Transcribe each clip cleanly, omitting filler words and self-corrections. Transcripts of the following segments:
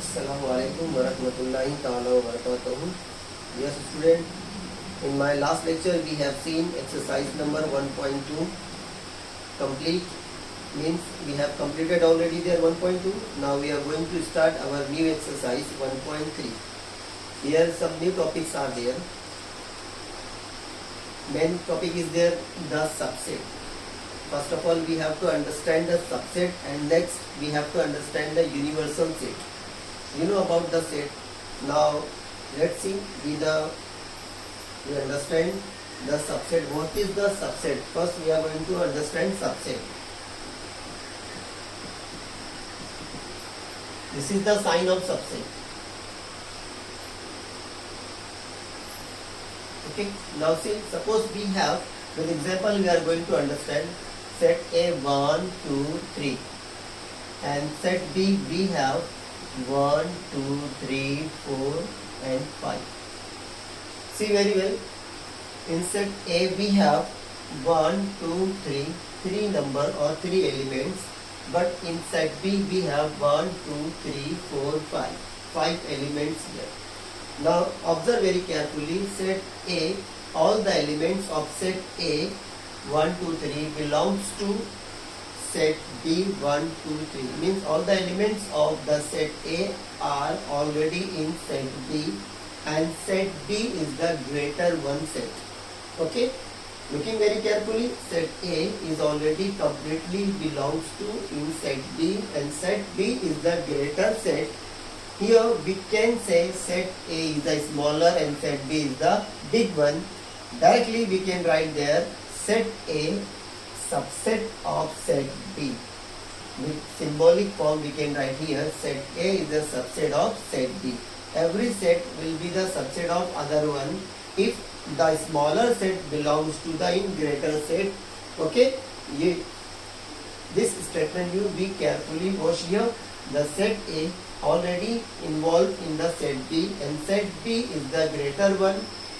Assalamualaikum warahmatullahi ta'ala wabarakatuh. Yes student, in my last lecture we have seen exercise number 1.2 complete, means we have completed already there 1.2. Now we are going to start our new exercise 1.3. Here some new topics are there. Main topic is there, the subset. First of all we have to understand the subset, and next we have to understand the universal set. You know about the set. Now let's see we understand the subset. What is the subset? First we are going to understand subset. This is the sign of subset. Okay. Now see, suppose we have, with example we are going to understand set A 1, 2, 3, and set B we have 1, 2, 3, 4 and 5. See very well. In set A we have 1, 2, 3, 3 number or 3 elements, but in set B we have 1, 2, 3, 4, 5 elements here. Now observe very carefully. Set A, all the elements of set A 1, 2, 3 belongs to set B 1, 2, 3. Means all the elements of the set A are already in set B, and set B is the greater one set. Okay. Looking very carefully, set A is already completely belongs to in set B, and set B is the greater set. Here we can say set A is the smaller and set B is the big one. Directly we can write there set A subset of set B. With symbolic form we can write here set A is the subset of set B. Every set will be the subset of other one if the smaller set belongs to the greater set. Okay. This statement you be carefully watch here. The set A already involved in the set B, and set B is the greater one.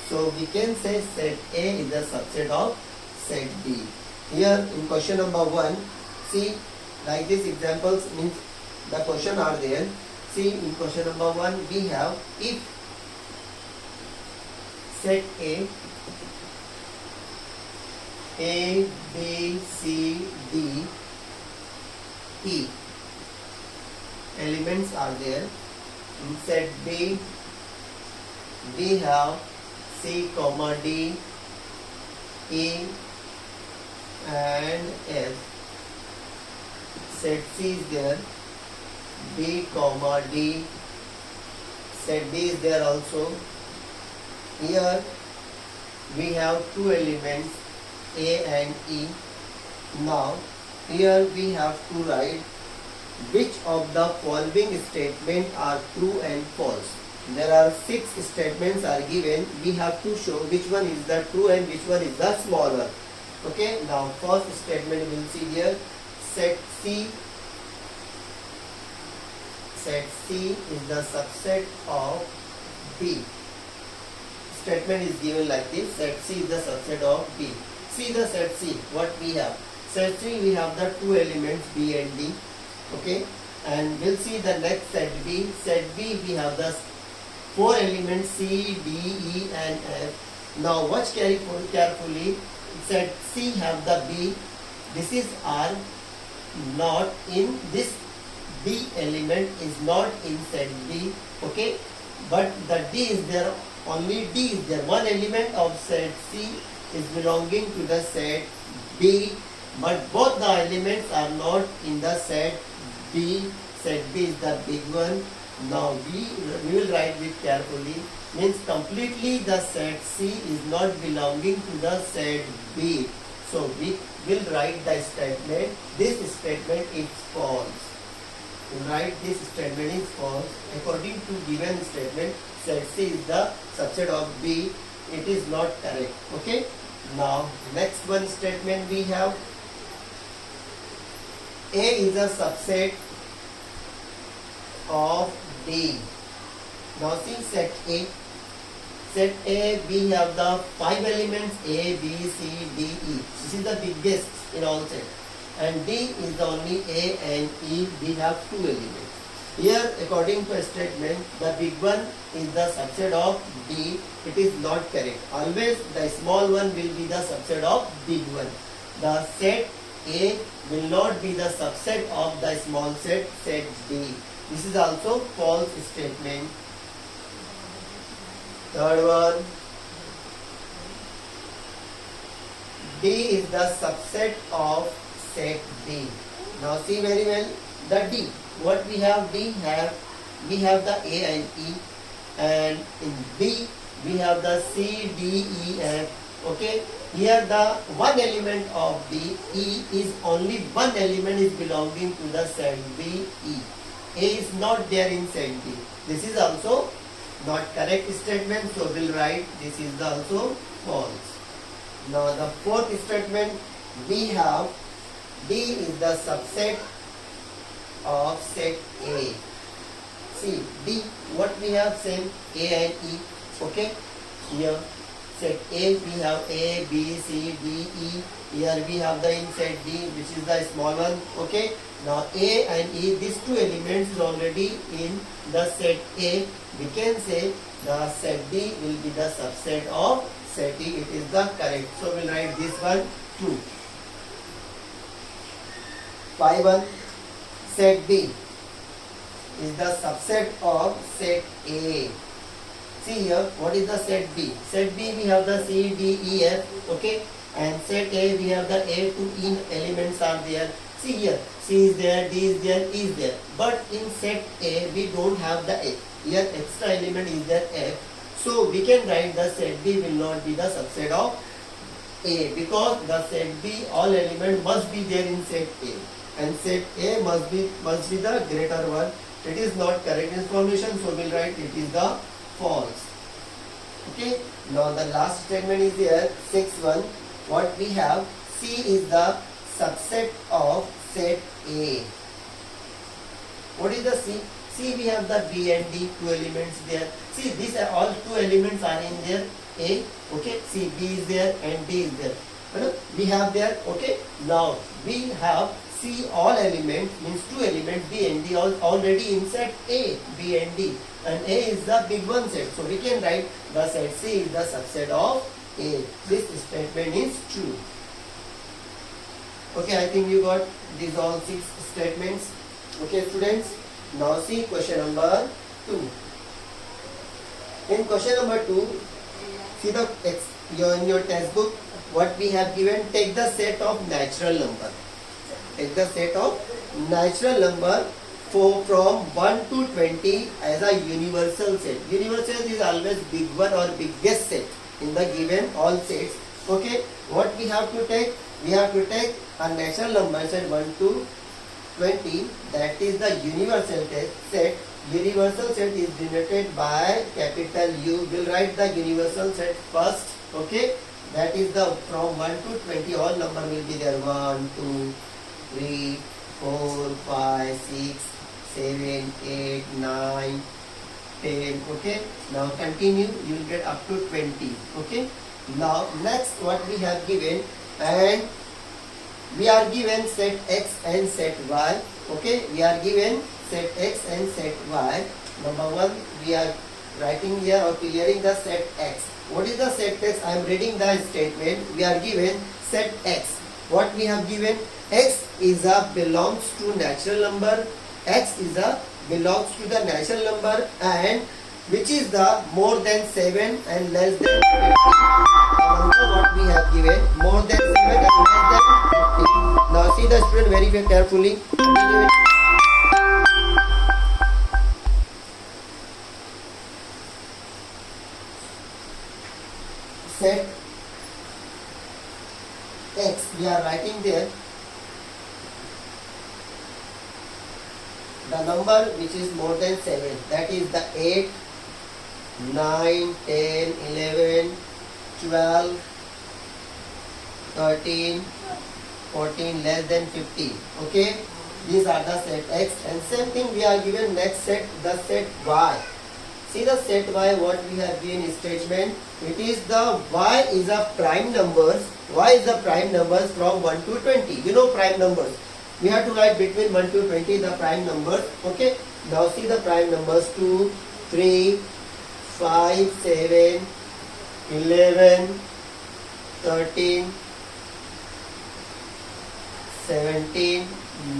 So we can say set A is the subset of set B. Here in question number 1, see like this examples means the question are there. See in question number 1 we have if set A, B, C, D, E elements are there. In set B we have C, D, E and F. Set C is there, B, D. Set D is there also. Here we have two elements A and E. Now here we have to write which of the following statements are true and false. There are 6 statements are given. We have to show which one is the true and which one is the smaller. Okay. Now first statement we will see here. Set C is the subset of B. Statement is given like this. Set C is the subset of B. See the set C. What we have? Set C we have the two elements B and D. Okay. And we'll see the next set B. Set B we have the 4 elements C, D, E and F. Now watch carefully. Set C have the B. This is R, not in this B element is not in set B. Okay. But the D is there. Only D is there. One element of set C is belonging to the set B, but both the elements are not in the set B. Set B is the big one. Now we will write it carefully. Means completely the set C is not belonging to the set B. So we will write the statement. This statement is false. Write this statement is false. According to given statement, set C is the subset of B. It is not correct. Okay. Now next one statement we have A is a subset of D. Now see set A. Set A we have the 5 elements A, B, C, D, E. This is the biggest in all set. And D is the only A and E. We have 2 elements. Here, according to a statement, the big one is the subset of D. It is not correct. Always the small one will be the subset of big one. The set A will not be the subset of the small set D. This is also false statement. Third one, D is the subset of set D. Now see very well the D. What we have D we have the A and E, and in B we have the C, D, E, F. Okay, here the one element of B, E, is only one element is belonging to the set B, E. A is not there in set B. This is also not correct statement, so we'll write this is also false. Now the fourth statement, we have D is the subset of set A. See D, what we have, same A and E. Okay, here set A we have A, B, C, D, E. Here we have the in set D, which is the small one. Okay, now A and E, these two elements is already in the set A. We can say the set D will be the subset of set E. It is the correct. So we'll write this one 2. 5-1. Set B is the subset of set A. See here, what is the set B? Set B we have the C, D, E, F. Okay, and set A we have the A to E elements are there. See here, C is there, D is there, E is there. But in set A we don't have the F. Here extra element is there, F. So we can write the set B will not be the subset of A, because the set B all element must be there in set A, and set A must be the greater one. It is not correct information, so we'll write it is the false. Okay, now the last statement is there, 6-1. What we have, C is the subset of set A. What is the C? C we have the B and D, two elements there. See, these are all two elements are in there A. Okay, see, B is there and D is there. We have there. Okay, now we have C all elements, means two elements B and D already in set A, B and D, and A is the big one set. So we can write the set C is the subset of A. This statement is true. Okay, I think you got these all 6 statements. Okay, students. Now see question number 2. In question number 2, see in your textbook what we have given. Take the set of natural number. Take the set of natural number from 1 to 20 as a universal set. Universal is always big one or biggest set in the given all sets. Okay, what we have to take? We have to take a natural number set 1 to 20, that is the universal set. Universal set is denoted by capital U. We'll write the universal set first. Okay, that is the from 1 to 20 all number will be there. 1, 2, 3, 4, 5, 6, 7, 8, 9, 10. Okay, now continue, you will get up to 20. Okay, now next what we have given, and we are given set X and set Y. Okay, we are given set X and set Y. Number 1, we are writing here or clearing the set X. What is the set X? I am reading the statement. We are given set X. What we have given? X is a belongs to natural number. X is a belongs to the natural number, and which is the more than 7 and less than 50. Remember what we have given, more than 7 and less than 50. Now see the student very carefully. Set X, we are writing there the number which is more than 7, that is the 8, 9, 10, 11, 12, 13, 14, less than 50. Okay, these are the set X, and same thing we are given next set, the set Y. See the set Y, what we have given in statement, it is the Y is a prime numbers. Y is the prime numbers from 1 to 20. You know prime numbers. We have to write between 1 to 20 the prime numbers. Okay. Now see the prime numbers 2, 3, 5, 7, 11, 13, 17,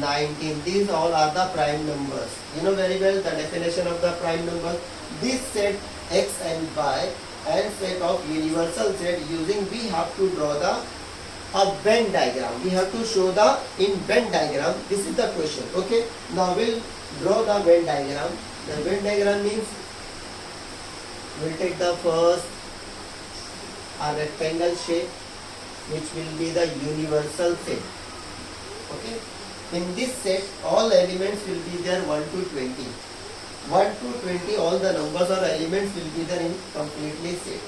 19. These all are the prime numbers. You know very well the definition of the prime numbers. This set x and y and set of universal set, using we have to draw the Venn diagram. We have to show the in Venn diagram. This is the question. Okay. Now we'll draw the Venn diagram. The Venn diagram means we'll take the first a rectangle shape, which will be the universal set. Okay. In this set, all elements will be there 1 to 20. 1 to 20, all the numbers or elements will be there in completely set.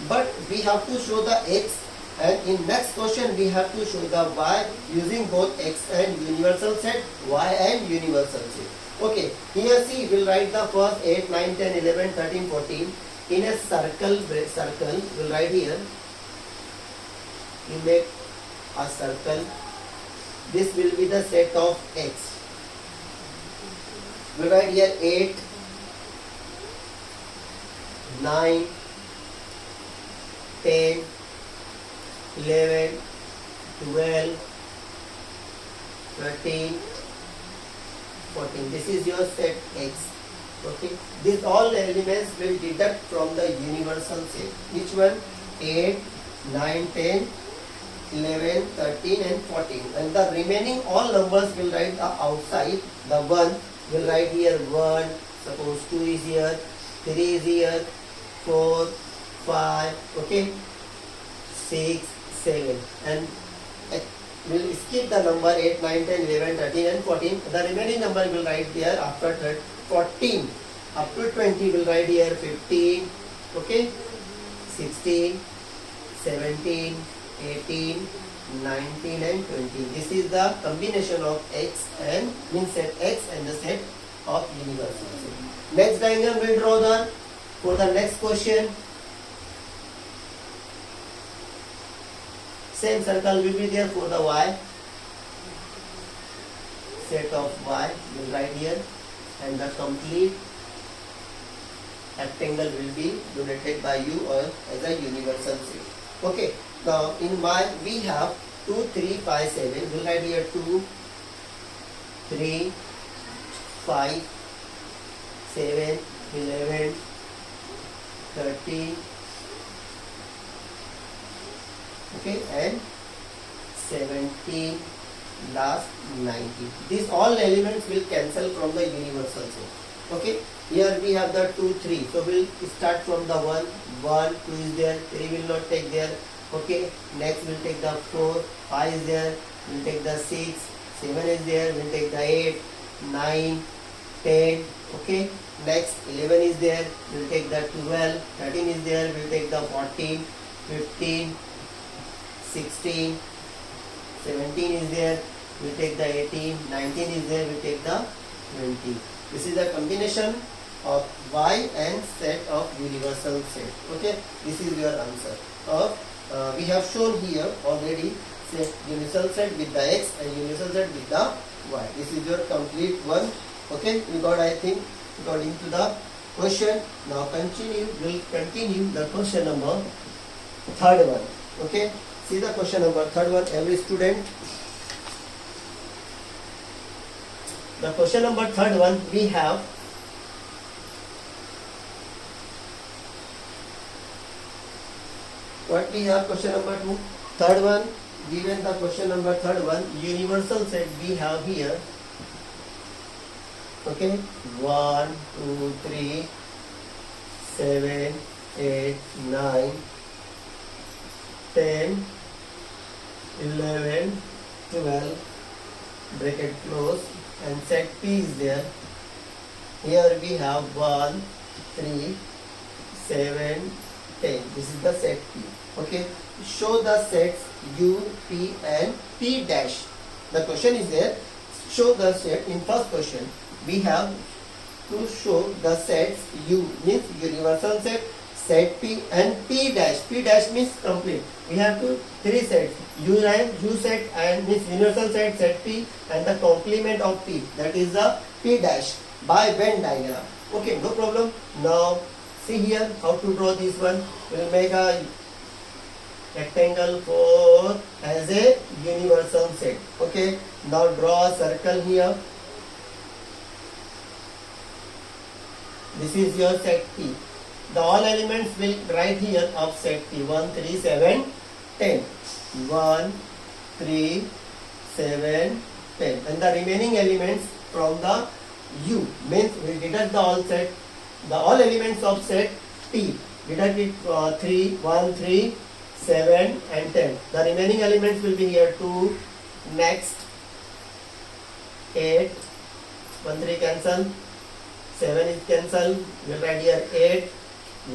But we have to show the x, and in next question we have to show the y using both x and universal set, y and universal set. Okay, here see, we'll write the first 8, 9, 10, 11, 13, 14 in a circle. We'll write here. We make a circle. This will be the set of x. We'll write here 8, 9, 10, 11, 12, 13, 14. This is your set x. Okay. These all elements will deduct from the universal set. Which one? 8, 9, 10, 11, 13 and 14. And the remaining all numbers will write outside. The 1 will write here 1. Suppose 2 is here, 3 is here, 4, 5, okay, 6, 7. And we'll skip the number 8, 9, 10, 11, 13 and 14. The remaining number will write here after 14. Up to 20 will write here 15, okay, 16, 17, 18, 19 and 20. This is the combination of x and means set x and the set of universal set. Next diagram we'll draw the for the next question. Same circle will be there for the y. Set of y will write here, and the complete rectangle will be denoted by u or as a universal set. Okay. Now in y we have 2, 3, 5, 7. We'll write here 2, 3, 5, 7, 11, 13, okay, and 17, last 19. These all elements will cancel from the universal set. Okay, here we have the 2, 3. So we'll start from the 1. 1, 2 is there, 3 will not take there. Okay, next we'll take the 4, 5 is there, we'll take the 6, 7 is there, we'll take the 8, 9, 10, okay, next 11 is there, we'll take the 12, 13 is there, we'll take the 14, 15, 16, 17 is there, we'll take the 18, 19 is there, we'll take the 20. This is the combination of y and set of universal set. Okay, this is your answer. We have shown here already set universal set with the x and universal set with the y. This is your complete one. Okay, we got, I think, according to the question. Now we'll continue the question number third one. Okay, see the question number third one, every student. The question number third one, we have what we have question number 2, third one, given the question number third one, universal set we have here. Okay, 1, 2, 3, 7, 8, 9, 10, 11, 12, bracket close, and set P is there. Here we have 1, 3, 7, 10. This is the set P. Okay, show the sets U, P and P dash. The question is there, show the set. In first question we have to show the sets U means universal set, set P and P dash. P dash means complete. We have three sets. U set and means universal set P and the complement of P. That is the P dash by Venn diagram. Okay, no problem. Now see here how to draw this one. We'll make a rectangle 4 as a universal set. Okay, now draw a circle here. This is your set P. The all elements will write here of set P. 1, 3, 7, 10. 1, 3, 7, 10. And the remaining elements from the U means we deduct the all elements of set P. Deduct it 3, 1, 3, 7 and 10. The remaining elements will be here 2, next 8, 1, 3 cancel, 7 is cancel, we will write here 8,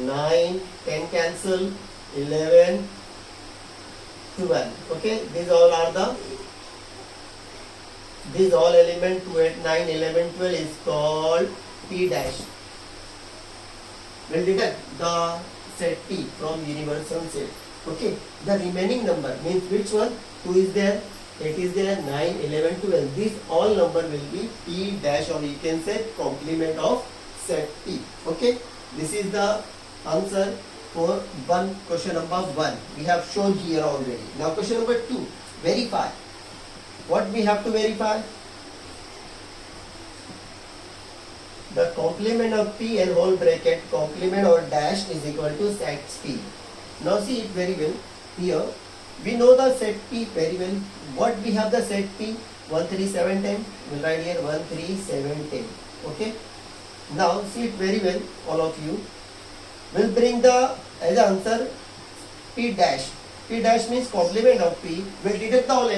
9, 10 cancel, 11, 12. Okay, these all element 2, 8, 9, 11, 12 is called P dash. We'll deduct the set P from universal set. Okay, the remaining number means which one? 2 is there, 8 is there, 9, 11, 12. This all number will be P dash, or you can say complement of set P. Okay, this is the answer for question number 1. We have shown here already. Now question number 2, verify. What we have to verify? The complement of P and whole bracket complement or dash is equal to set P. Now see it very well. Here we know the set P very well. What we have the set P? 1, 3, 7, 10. We'll write here 1, 3, 7, 10. Okay. Now see it very well, all of you. We'll bring the as answer P dash. P dash means complement of P. We'll deduct the all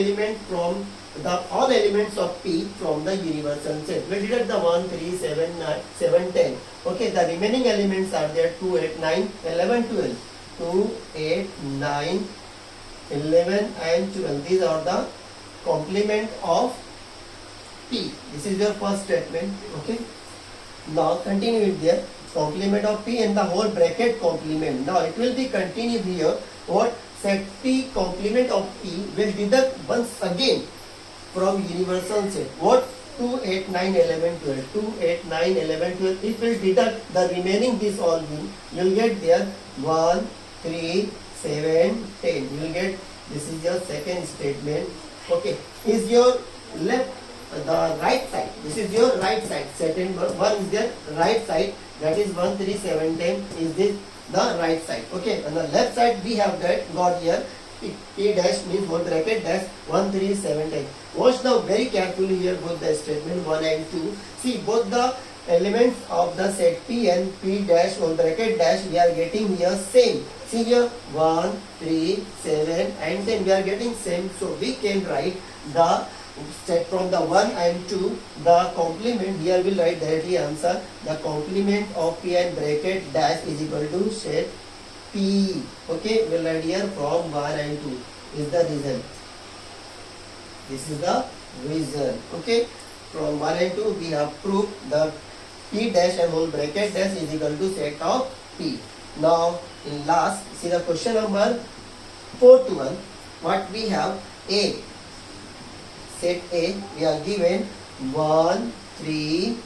elements of P from the universal set. We'll deduct the 1, 3, 7, 9, 7, 10. Okay, the remaining elements are there 2, 8, 9, 11, 12. 2, 8, 9, 11 and 12. These are the complement of P. This is your first statement. Okay. Now continue with there. Complement of P and the whole bracket complement. Now it will be continued here. What? Set P complement of P will deduct once again from universal set. What? 2, 8, 9, 11, 12. 2, 8, 9, 11, 12. It will deduct the remaining this all will. You will get there 1, 3, 7, 10. You will get, this is your second statement. Okay. Is your left, the right side. This is your right side. Second one is their right side. That is 1, 3, 7, 10. Is this the right side? Okay. On the left side we have that got here P dash means whole bracket dash 1, 3, 7, 10. Watch now very carefully here both the statement 1 and 2. See both the elements of the set P and P dash whole bracket dash we are getting here same. See here 1, 3, 7 and 10 we are getting same. So we can write the set from the 1 and 2 the complement. Here we will write directly answer. The complement of P and bracket dash is equal to set P. Okay, we will write here from 1 and 2 is the reason. This is the reason. Okay, from 1 and 2 we have proved the P dash and whole bracket dash is equal to set of P. Now in last, see the question number 4 to 1. What we have? A. Set A we are given 1, 3,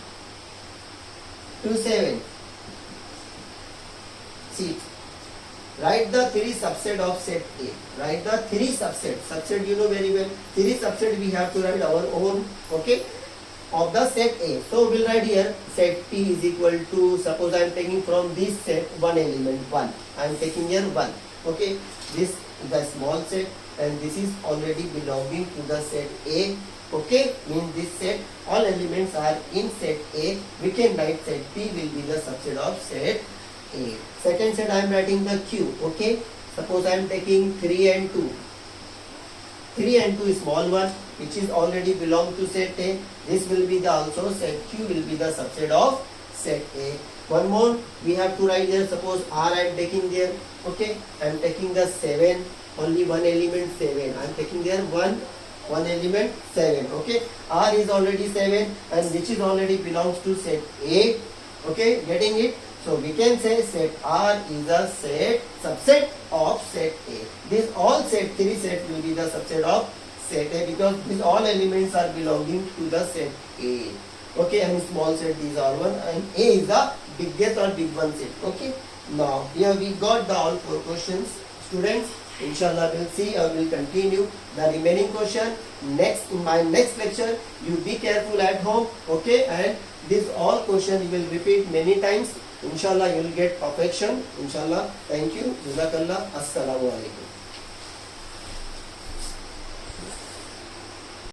2, 7. See, write the 3 subset of set A. Write the 3 subset. Subset you know very well. 3 subset we have to write our own. Okay. Of the set A. So we'll write here set P is equal to, suppose I am taking from this set one element 1. I am taking here 1. Okay. This is the small set and this is already belonging to the set A. Okay. Means this set all elements are in set A. We can write set P will be the subset of set A. Second set I am writing the Q. Okay. Suppose I am taking 3 and 2. 3 and 2 is small one which is already belong to set A. This will be the also set Q will be the subset of set A. One more we have to write there. Suppose R I am taking there. Okay. I am taking the 7. Only one element 7. I am taking there one element 7. Okay. R is already 7 and which is already belongs to set A. Okay. Getting it. So we can say set R is a subset of set A. These all three sets will be the subset of set A because these all elements are belonging to the set A. Okay, and small set these are one, and A is the biggest or big one set. Okay. Now here we got the all 4 questions. Students, inshallah we'll see or we'll continue the remaining question next in my next lecture. You be careful at home. Okay, and these all questions you will repeat many times. Inshallah you will get perfection. Inshallah. Thank you. Jazakallah. Assalamu alaikum.